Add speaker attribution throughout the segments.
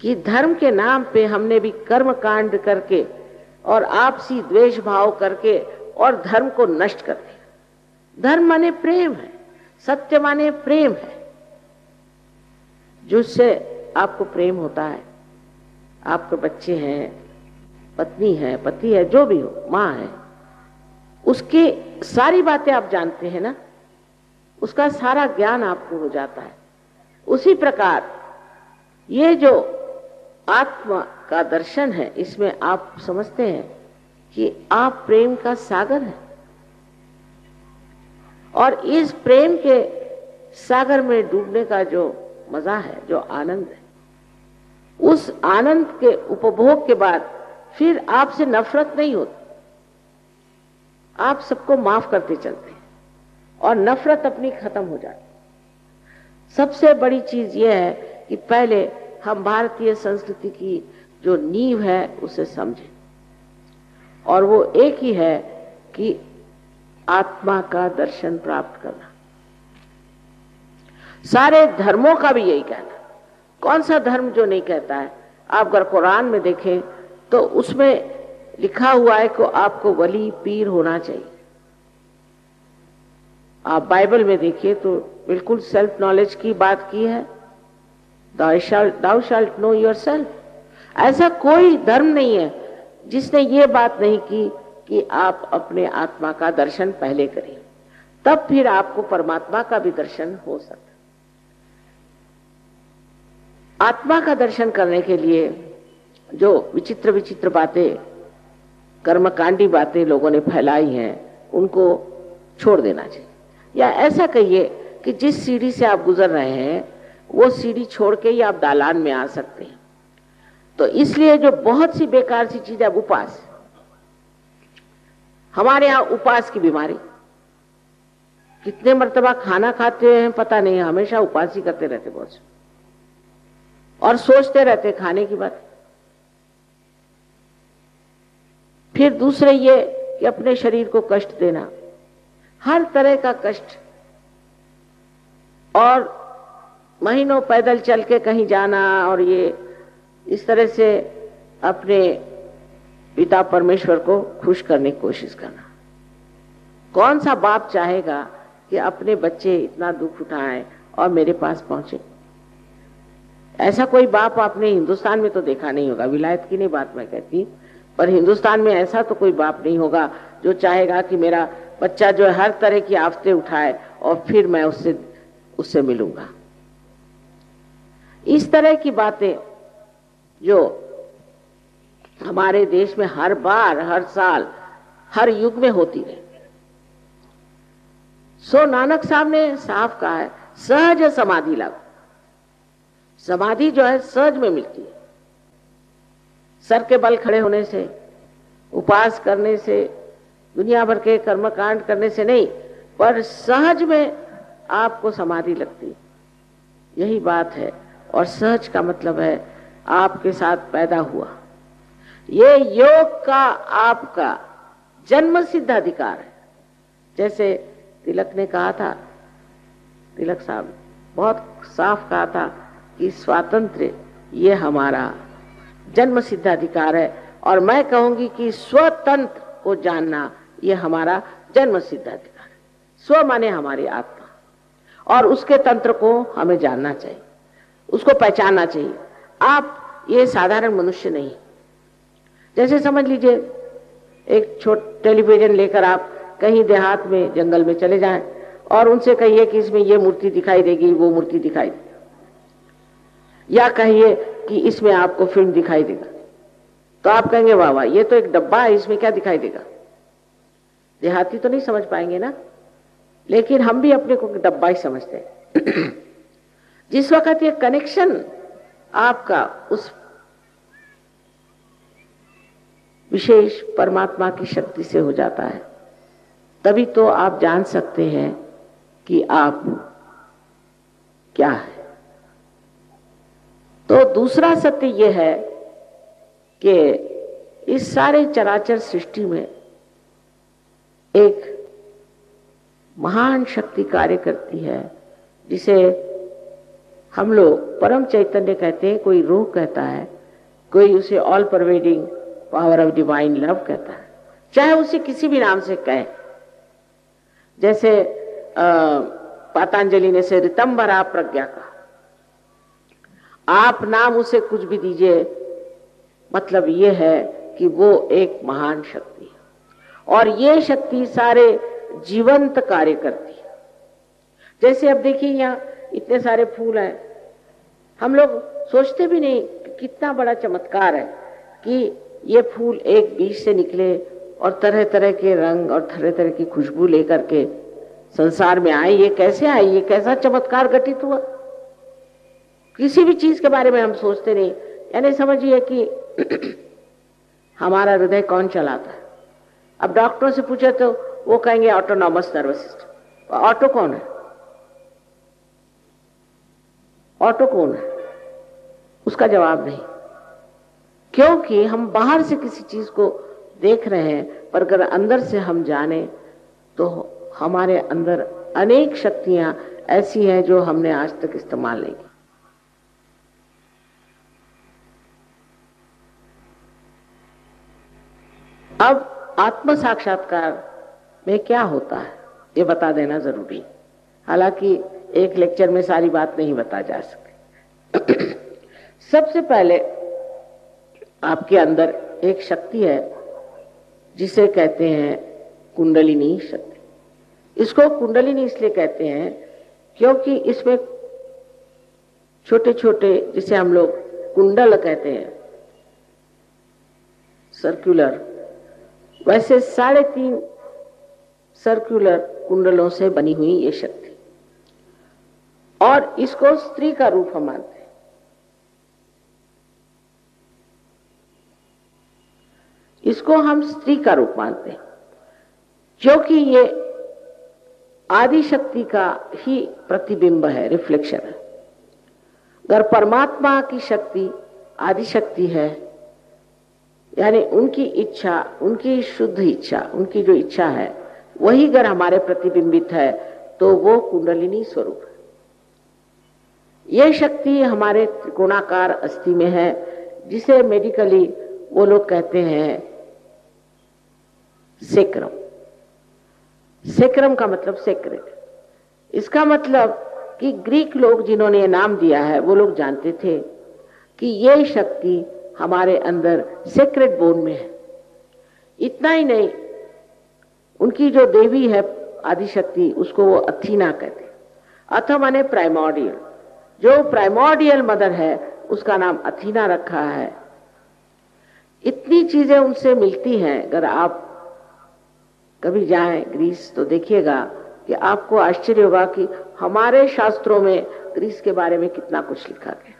Speaker 1: कि धर्म के नाम पे हमने भी कर्म कांड करके और आपसी द्वेष भाव करके और धर्म को नष्ट कर दिया। धर्म माने प्रेम है, सत्य माने प्रेम है। जिससे आपको प्रेम होता है, आपके बच्चे हैं, पत्नी है, पति है, जो भी हो, माँ है, उसकी सारी बातें आप जानते हैं ना, उसका सारा ज्ञान आपको हो जाता है। उसी प्रकार ये जो आत्मा का दर्शन है, इसमें आप समझते हैं कि आप प्रेम का सागर हैं और इस प्रेम के सागर में डूबने का जो मजा है, जो आनंद है, उस आनंद के उपभोग के बाद फिर आपसे नफरत नहीं होती। आप सबको माफ करते चलते हैं और नफरत अपनी खत्म हो जाती है। सबसे बड़ी चीज यह है कि पहले हम भारतीय संस्कृति की जो नींव है उसे समझें, और वो एक ही है कि आत्मा का दर्शन प्राप्त करना। सारे धर्मों का भी यही कहना। कौन सा धर्म जो नहीं कहता है? आप अगर कुरान में देखें तो उसमें लिखा हुआ है कि आपको वली पीर होना चाहिए। आप बाइबल में देखिए तो बिल्कुल सेल्फ नॉलेज की बात की है, thou shalt know yourself। ऐसा कोई धर्म नहीं है जिसने ये बात नहीं की कि आप अपने आत्मा का दर्शन पहले करें, तब फिर आपको परमात्मा का भी दर्शन हो सकता है। आत्मा का दर्शन करने के लिए जो विचित्र विचित्र बातें, कर्मकांडी बातें लोगों ने फैलाई हैं, उनको छोड़ देना चाहिए। या ऐसा कहिए कि जिस सीढ़ी से आप गुजर रहे हैं वो सीढ़ी छोड़ के ही आप दालान में आ सकते हैं। तो इसलिए जो बहुत सी बेकार सी चीज है, उपवास, हमारे यहाँ उपवास की बीमारी, कितने मर्तबा खाना खाते हैं पता नहीं, हमेशा उपवास ही करते रहते बहुत से, और सोचते रहते खाने की बात। फिर दूसरे ये कि अपने शरीर को कष्ट देना, हर तरह का कष्ट, और महीनों पैदल चल के कहीं जाना, और ये इस तरह से अपने पिता परमेश्वर को खुश करने की कोशिश करना। कौन सा बाप चाहेगा कि अपने बच्चे इतना दुख उठाएं और मेरे पास पहुंचे? ऐसा कोई बाप आपने हिंदुस्तान में तो देखा नहीं होगा, विलायत की नहीं बात मैं कहती, पर हिंदुस्तान में ऐसा तो कोई बाप नहीं होगा जो चाहेगा कि मेरा बच्चा जो है हर तरह की आफतें उठाए और फिर मैं उससे मिलूंगा। इस तरह की बातें जो हमारे देश में हर बार, हर साल, हर युग में होती रहे। सो नानक साहब ने साफ कहा है, सहज समाधि लाओ। समाधि जो है सहज में मिलती है, सर के बल खड़े होने से, उपवास करने से, दुनिया भर के कर्मकांड करने से नहीं, पर सहज में आपको समाधि लगती है। यही बात है। और सहज का मतलब है आपके साथ पैदा हुआ। ये योग का आपका जन्म सिद्ध अधिकार है। जैसे तिलक ने कहा था, तिलक साहब बहुत साफ कहा था कि स्वातंत्र्य ये हमारा जन्म सिद्ध अधिकार है, और मैं कहूंगी कि स्वतंत्र को जानना ये हमारा जन्म सिद्ध अधिकार है। स्व माने हमारी आत्मा, और उसके तंत्र को हमें जानना चाहिए, उसको पहचानना चाहिए। आप ये साधारण मनुष्य नहीं। जैसे समझ लीजिए एक छोटा टेलीविजन लेकर आप कहीं देहात में, जंगल में चले जाएं और उनसे कहिए कि इसमें ये मूर्ति दिखाई देगी, वो मूर्ति दिखाई देगी, या कहिए कि इसमें आपको फिल्म दिखाई देगा, तो आप कहेंगे वाह वाह, ये तो एक डब्बा है, इसमें क्या दिखाई देगा। देहाती तो नहीं समझ पाएंगे ना, लेकिन हम भी अपने को डब्बा ही समझते हैं। जिस वक्त ये कनेक्शन आपका उस विशेष परमात्मा की शक्ति से हो जाता है, तभी तो आप जान सकते हैं कि आप क्या है। तो दूसरा सत्य यह है कि इस सारे चराचर सृष्टि में एक महान शक्ति कार्य करती है, जिसे हम लोग परम चैतन्य कहते हैं, कोई रूह कहता है, कोई उसे all pervading power of divine love कहता है, चाहे उसे किसी भी नाम से कहे। जैसे पतंजलि ने से ऋतंभरा प्रज्ञा का, आप नाम उसे कुछ भी दीजिए, मतलब ये है कि वो एक महान शक्ति है और ये शक्ति सारे जीवंत कार्य करती है। जैसे अब देखिए यहाँ इतने सारे फूल हैं, हम लोग सोचते भी नहीं कि कितना बड़ा चमत्कार है कि ये फूल एक बीज से निकले और तरह तरह के रंग और तरह तरह की खुशबू लेकर के संसार में आए। ये कैसे आए, ये कैसा चमत्कार घटित हुआ, किसी भी चीज के बारे में हम सोचते नहीं। यानी समझिए कि हमारा हृदय कौन चलाता है। अब डॉक्टरों से पूछे तो वो कहेंगे ऑटोनॉमस नर्वस सिस्टम। ऑटो कौन है, ऑटो कौन है, उसका जवाब नहीं, क्योंकि हम बाहर से किसी चीज को देख रहे हैं, पर अगर अंदर से हम जाने तो हमारे अंदर अनेक शक्तियां ऐसी हैं जो हमने आज तक इस्तेमाल नहीं की। अब आत्म साक्षात्कार में क्या होता है ये बता देना जरूरी है। हालांकि एक लेक्चर में सारी बात नहीं बता जा सकती। सबसे पहले आपके अंदर एक शक्ति है जिसे कहते हैं कुंडलिनी शक्ति। इसको कुंडलिनी इसलिए कहते हैं क्योंकि इसमें छोटे छोटे, जिसे हम लोग कुंडल कहते हैं, सर्कुलर, वैसे 3.5 सर्कुलर कुंडलों से बनी हुई ये शक्ति, और इसको स्त्री का रूप हम मानते हैं। इसको हम स्त्री का रूप मानते हैं क्योंकि ये आदि शक्ति का ही प्रतिबिंब है, रिफ्लेक्शन है। अगर परमात्मा की शक्ति आदि शक्ति है, यानी उनकी इच्छा, उनकी शुद्ध इच्छा, उनकी जो इच्छा है वही अगर हमारे प्रतिबिंबित है तो वो कुंडलिनी स्वरूप है। ये शक्ति हमारे त्रिकोणाकार अस्थि में है, जिसे मेडिकली वो लोग कहते हैं सेक्रम। सेक्रम का मतलब सेक्रेट। इसका मतलब कि ग्रीक लोग जिन्होंने ये नाम दिया है वो लोग जानते थे कि ये शक्ति हमारे अंदर सेक्रेट बोन में है। इतना ही नहीं, उनकी जो देवी है आदिशक्ति, उसको वो अथीना कहते हैं। अथ माने प्राइमोर्डियल, जो प्राइमोर्डियल मदर है उसका नाम अथीना रखा है। इतनी चीजें उनसे मिलती हैं। अगर आप कभी जाएं ग्रीस तो देखिएगा कि आपको आश्चर्य होगा कि हमारे शास्त्रों में ग्रीस के बारे में कितना कुछ लिखा गया।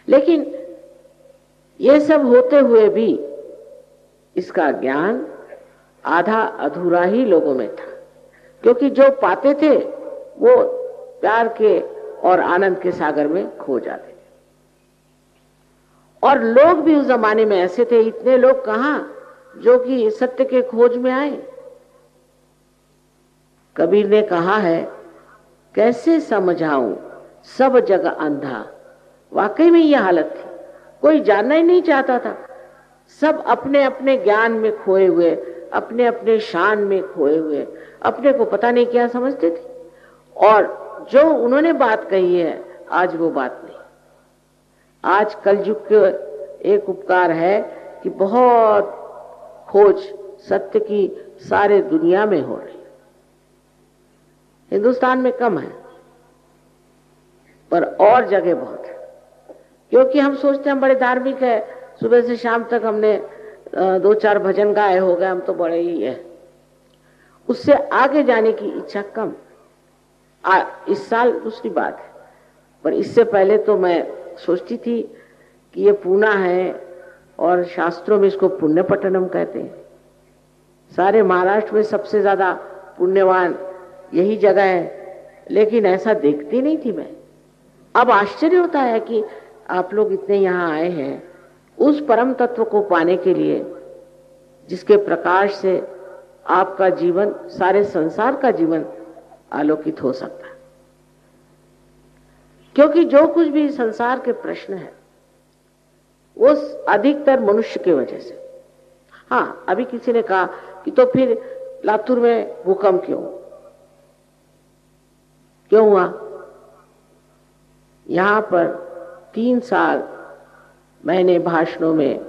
Speaker 1: लेकिन ये सब होते हुए भी इसका ज्ञान आधा अधूरा ही लोगों में था, क्योंकि जो पाते थे वो प्यार के और आनंद के सागर में खो जाते थे। और लोग भी उस जमाने में ऐसे थे, इतने लोग कहां जो कि सत्य के खोज में आए। कबीर ने कहा है, कैसे समझाऊं सब जग अंधा। वाकई में यह हालत थी, कोई जानना ही नहीं चाहता था। सब अपने अपने ज्ञान में खोए हुए, अपने अपने शान में खोए हुए, अपने को पता नहीं क्या समझते थे। और जो उन्होंने बात कही है आज वो बात नहीं। आज कलयुग के एक उपकार है कि बहुत खोज सत्य की सारे दुनिया में हो रही है। हिंदुस्तान में कम है पर और जगह बहुत है, क्योंकि हम सोचते हैं हम बड़े धार्मिक है, सुबह से शाम तक हमने 2-4 भजन गाए हो गए, हम तो बड़े ही है। उससे आगे जाने की इच्छा कम। इस साल दूसरी बात है, पर इससे पहले तो मैं सोचती थी कि ये पूना है और शास्त्रों में इसको पुण्यपट्टनम कहते हैं। सारे महाराष्ट्र में सबसे ज्यादा पुण्यवान यही जगह है, लेकिन ऐसा देखती नहीं थी मैं। अब आश्चर्य होता है कि आप लोग इतने यहाँ आए हैं उस परम तत्व को पाने के लिए जिसके प्रकाश से आपका जीवन, सारे संसार का जीवन आलोकित हो सकता है। क्योंकि जो कुछ भी संसार के प्रश्न है वो अधिकतर मनुष्य की वजह से। हाँ, अभी किसी ने कहा कि तो फिर लातूर में भूकंप क्यों हुआ? यहां पर 3 साल मैंने भाषणों में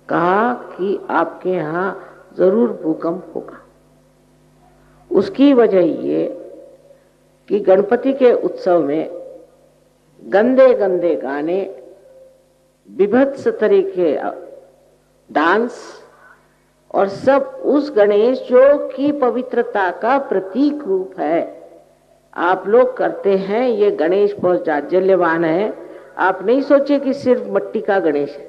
Speaker 1: कहा कि आपके यहां जरूर भूकंप होगा। उसकी वजह ये कि गणपति के उत्सव में गंदे गंदे गाने, विभत्स तरीके डांस और सब उस गणेश जो कि पवित्रता का प्रतीक रूप है आप लोग करते हैं। ये गणेश बहुत जाज्वल्यवान है। आप नहीं सोचिए कि सिर्फ मट्टी का गणेश है।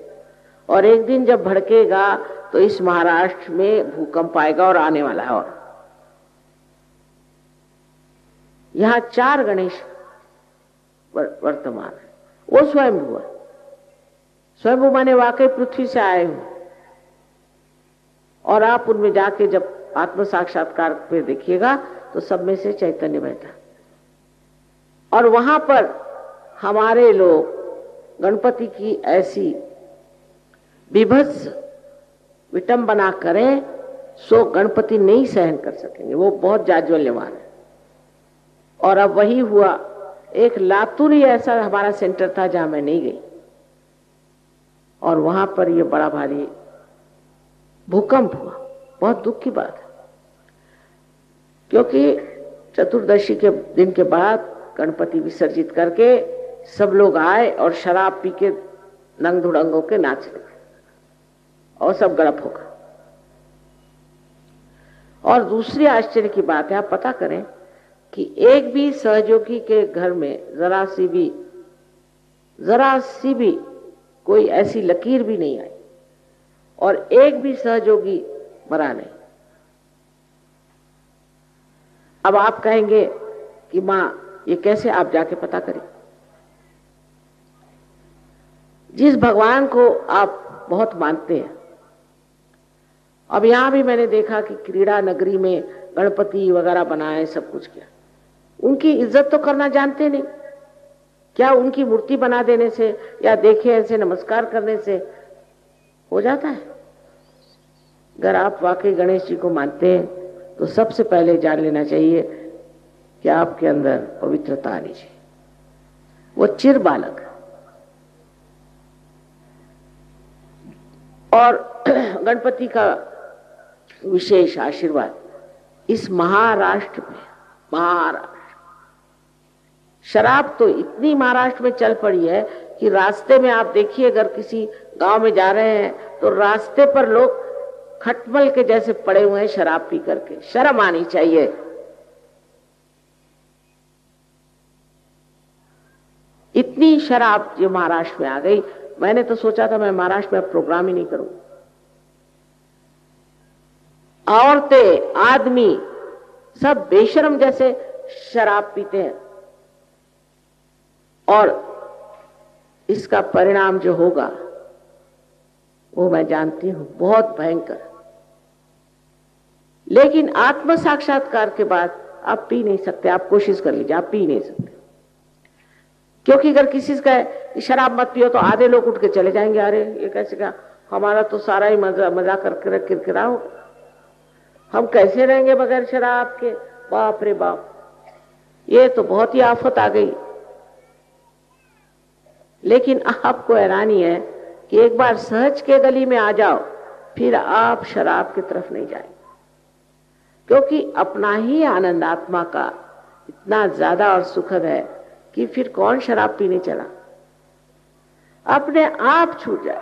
Speaker 1: और एक दिन जब भड़केगा तो इस महाराष्ट्र में भूकंप आएगा और आने वाला है। और यहां 4 गणेश वर्तमान है। वो स्वयंभू है। स्वयंभू माने वाकई पृथ्वी से आए हो। और आप उनमें जाके जब आत्म साक्षात्कार पे देखिएगा तो सब में से चैतन्य बहता। और वहां पर हमारे लोग गणपति की ऐसी विभत्स विटंबना करें सो गणपति नहीं सहन कर सकेंगे। वो बहुत जाज्वल्यवान है। और अब वही हुआ। एक लातूर ही ऐसा हमारा सेंटर था जहां मैं नहीं गई और वहां पर ये बड़ा भारी भूकंप हुआ। बहुत दुख की बात है, क्योंकि चतुर्दशी के दिन के बाद गणपति विसर्जित करके सब लोग आए और शराब पी के नंग धुड़ंग होके नाच लगे और सब गड़प होगा। और दूसरी आश्चर्य की बात है, आप पता करें कि एक भी सहयोगी के घर में जरा सी भी कोई ऐसी लकीर भी नहीं आई और एक भी सहयोगी मरा नहीं। अब आप कहेंगे कि मां ये कैसे? आप जाके पता करें। जिस भगवान को आप बहुत मानते हैं, अब यहां भी मैंने देखा कि क्रीड़ा नगरी में गणपति वगैरह बनाए, सब कुछ किया। उनकी इज्जत तो करना जानते नहीं। क्या उनकी मूर्ति बना देने से या देखे ऐसे नमस्कार करने से हो जाता है? अगर आप वाकई गणेश जी को मानते हैं तो सबसे पहले जान लेना चाहिए कि आपके अंदर पवित्रता आनी चाहिए। वो चिर बालक है। और गणपति का विशेष आशीर्वाद इस महाराष्ट्र में। महाराष्ट्र शराब तो इतनी महाराष्ट्र में चल पड़ी है कि रास्ते में आप देखिए, अगर किसी गांव में जा रहे हैं तो रास्ते पर लोग खटमल के जैसे पड़े हुए हैं शराब पी करके। शर्म आनी चाहिए। इतनी शराब जो महाराष्ट्र में आ गई, मैंने तो सोचा था मैं महाराष्ट्र में प्रोग्राम ही नहीं करूं। औरतें, आदमी सब बेशर्म जैसे शराब पीते हैं और इसका परिणाम जो होगा वो मैं जानती हूं, बहुत भयंकर। लेकिन आत्म साक्षात्कार के बाद आप पी नहीं सकते। आप कोशिश कर लीजिए, आप पी नहीं सकते। क्योंकि अगर किसी से कहे शराब मत पियो तो आधे लोग उठ के चले जाएंगे। अरे ये कैसे? क्या हमारा तो सारा ही मजा करके किरकिरा होगा। हम कैसे रहेंगे बगैर शराब के? बाप रे बाप, ये तो बहुत ही आफत आ गई। लेकिन आपको हैरानी है कि एक बार सहज के गली में आ जाओ, फिर आप शराब की तरफ नहीं जाएंगे। क्योंकि अपना ही आनंद आत्मा का इतना ज्यादा और सुखद है कि फिर कौन शराब पीने चला? अपने आप छूट जाए।